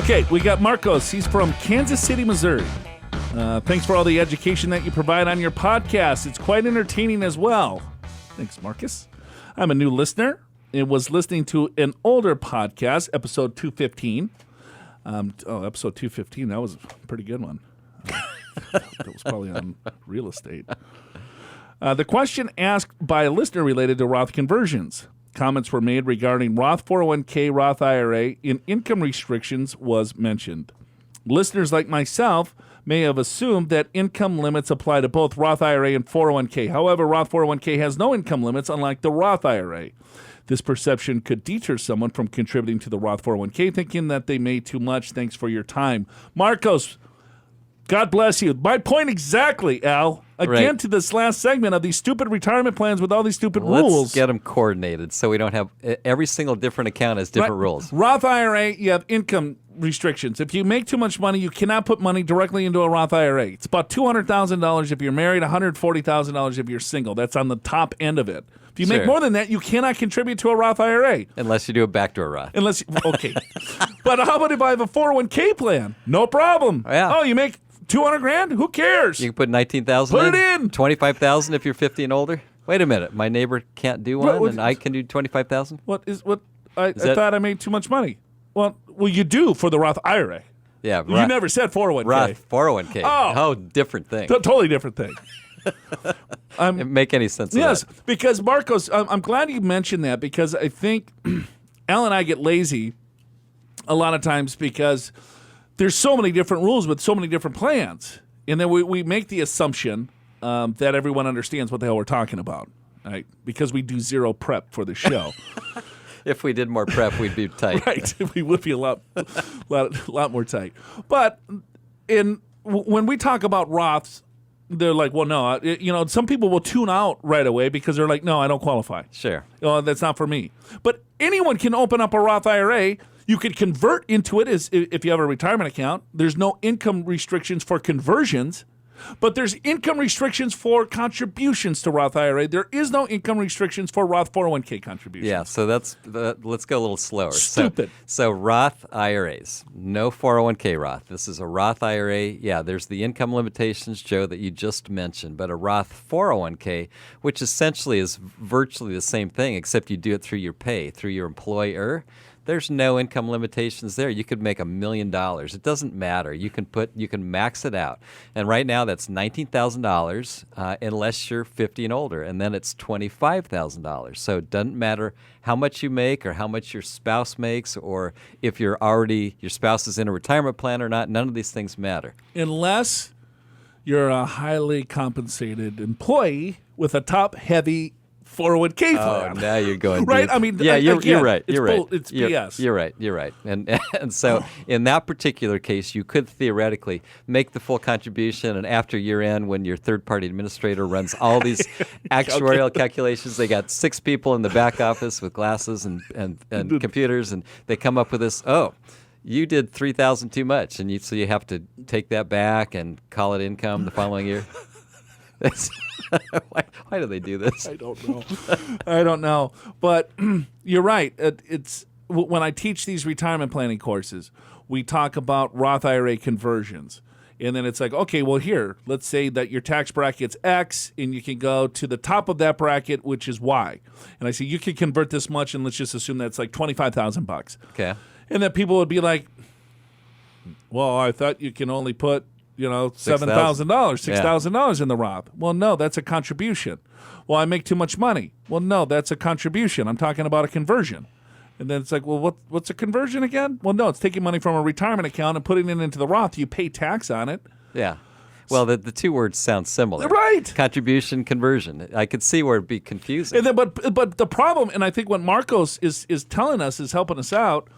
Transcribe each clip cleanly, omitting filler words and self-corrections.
Okay, we got Marcos. He's from Kansas City, Missouri. Thanks for all the education that you provide on your podcast. It's quite entertaining as well. Thanks, Marcus. I'm a new listener. It was listening to an older podcast, episode 215. Episode 215, that was a pretty good one. That was probably on real estate. The question asked by a listener related to Roth conversions. Comments were made regarding Roth 401k, Roth IRA, and income restrictions was mentioned. Listeners like myself may have assumed that income limits apply to both Roth IRA and 401k. However, Roth 401k has no income limits, unlike the Roth IRA. This perception could deter someone from contributing to the Roth 401k, thinking that they made too much. Thanks for your time. Marcos, God bless you. My point exactly, Al. Again, to this last segment of these stupid retirement plans with all these stupid rules. Let's get them coordinated so we don't have every single different account has different rules. Roth IRA, you have income restrictions. If you make too much money, you cannot put money directly into a Roth IRA. It's about $200,000 if you're married, $140,000 if you're single. That's on the top end of it. If you make more than that, you cannot contribute to a Roth IRA. Unless you do a backdoor Roth. Okay. But how about if I have a 401k plan? No problem. Yeah. Oh, you make $200,000? Who cares? You can put $19,000 Put it in. $25,000 if you're 50 and older. Wait a minute. My neighbor can't do one, and I can do $25,000? I thought I made too much money. Well, you do for the Roth IRA. Yeah. You never said 401k. Roth 401k. Oh, different thing. Totally different thing. It make any sense? Yes, because Marcos, I'm glad you mentioned that because I think Al and I get lazy a lot of times because there's so many different rules with so many different plans, and then we make the assumption that everyone understands what the hell we're talking about, right? Because we do zero prep for the show. If we did more prep, we'd be tight. Right, we would be a lot more tight. But when we talk about Roths, they're like, well, no, some people will tune out right away because they're like, no, I don't qualify. Sure. That's not for me. But anyone can open up a Roth IRA. You could convert into it if you have a retirement account. There's no income restrictions for conversions, but there's income restrictions for contributions to Roth IRA. There is no income restrictions for Roth 401k contributions. Yeah, so let's go a little slower. Stupid. So Roth IRAs, no 401k Roth. This is a Roth IRA. Yeah, there's the income limitations, Joe, that you just mentioned, but a Roth 401k, which essentially is virtually the same thing, except you do it through your pay, through your employer. There's no income limitations there. You could make $1 million. It doesn't matter. You can max it out. And right now that's $19,000 unless you're 50 and older, and then it's $25,000. So it doesn't matter how much you make or how much your spouse makes or if your spouse is in a retirement plan or not. None of these things matter. Unless you're a highly compensated employee with a top-heavy 401k plan. Oh, now you're going right. Deep. I mean, yeah, you're right. You're right. It's BS. You're right. And so in that particular case, you could theoretically make the full contribution, and after year end, when your third party administrator runs all these actuarial calculations, they got 6 people in the back office with glasses and computers, and they come up with this. Oh, you did $3,000 too much, and so you have to take that back and call it income the following year. Why do they do this? I don't know. But you're right. It's when I teach these retirement planning courses, we talk about Roth IRA conversions. And then it's like, okay, well, here, let's say that your tax bracket's X, and you can go to the top of that bracket, which is Y. And I say, you can convert this much, and let's just assume that's like $25,000. Okay. And then people would be like, well, I thought you can only put $7,000, $6,000 in the Roth. Well, no, that's a contribution. Well, I make too much money. Well, no, that's a contribution. I'm talking about a conversion. And then it's like, well, what's a conversion again? Well, no, it's taking money from a retirement account and putting it into the Roth. You pay tax on it. Yeah. Well, the two words sound similar. Right. Contribution, conversion. I could see where it'd be confusing. And then, but the problem, and I think what Marcos is telling us, is helping us out,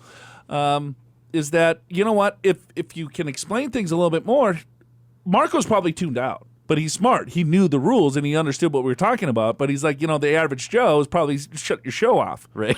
is that, you know what, if you can explain things a little bit more, Marco's probably tuned out, but he's smart. He knew the rules and he understood what we were talking about, but he's like, the average Joe is probably shut your show off. Right.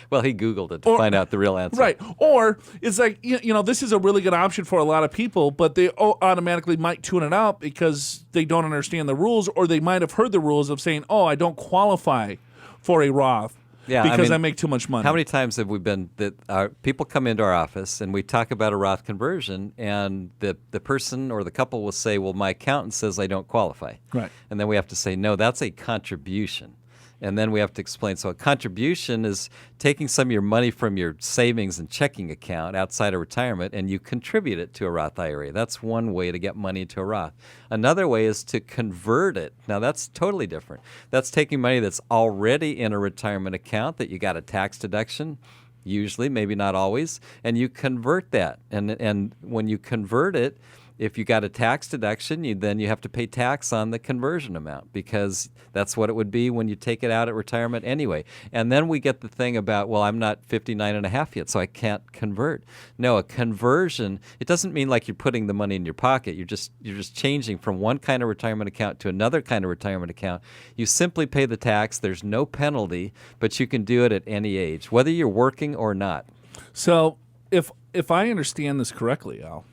Well, he Googled it to find out the real answer. Right. Or it's like, this is a really good option for a lot of people, but they automatically might tune it out because they don't understand the rules, or they might have heard the rules of saying, oh, I don't qualify for a Roth. Yeah, because I make too much money. How many times have we been that people come into our office and we talk about a Roth conversion, and the person or the couple will say, well, my accountant says I don't qualify. Right. And then we have to say, no, that's a contribution. And then we have to explain. So a contribution is taking some of your money from your savings and checking account outside of retirement, and you contribute it to a Roth IRA. That's one way to get money into a Roth. Another way is to convert it. Now, that's totally different. That's taking money that's already in a retirement account that you got a tax deduction, usually, maybe not always, and you convert that. And when you convert it, if you got a tax deduction, then you have to pay tax on the conversion amount, because that's what it would be when you take it out at retirement anyway. And then we get the thing about, well, I'm not 59 and a half yet, so I can't convert. No, a conversion, it doesn't mean like you're putting the money in your pocket. You're just changing from one kind of retirement account to another kind of retirement account. You simply pay the tax. There's no penalty, but you can do it at any age, whether you're working or not. So if I understand this correctly, Al,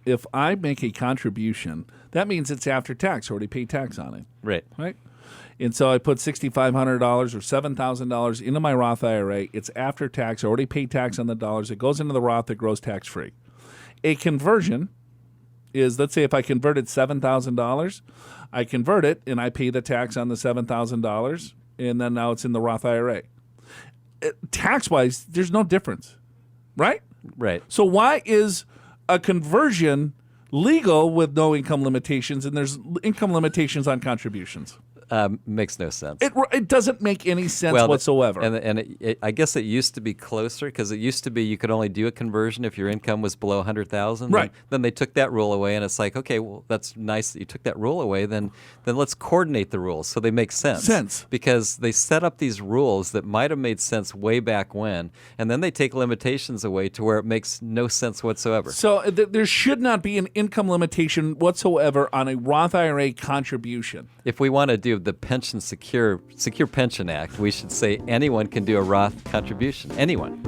if I make a contribution, that means it's after tax. I already paid tax on it. Right. And so I put $6,500 or $7,000 into my Roth IRA. It's after tax. I already paid tax on the dollars. It goes into the Roth. It grows tax-free. A conversion is, let's say if I converted $7,000, I convert it and I pay the tax on the $7,000, and then now it's in the Roth IRA. Tax-wise, there's no difference, right? Right. So why is a conversion legal with no income limitations, and there's income limitations on contributions? Makes no sense. It doesn't make any sense whatsoever. I guess it used to be closer, because it used to be you could only do a conversion if your income was below $100,000. Right. Then they took that rule away, and it's like, okay, well, that's nice that you took that rule away. Then let's coordinate the rules so they make sense. Because they set up these rules that might have made sense way back when, and then they take limitations away to where it makes no sense whatsoever. So there should not be an income limitation whatsoever on a Roth IRA contribution. If we want to do the Pension Secure Pension Act, we should say anyone can do a Roth contribution. Anyone.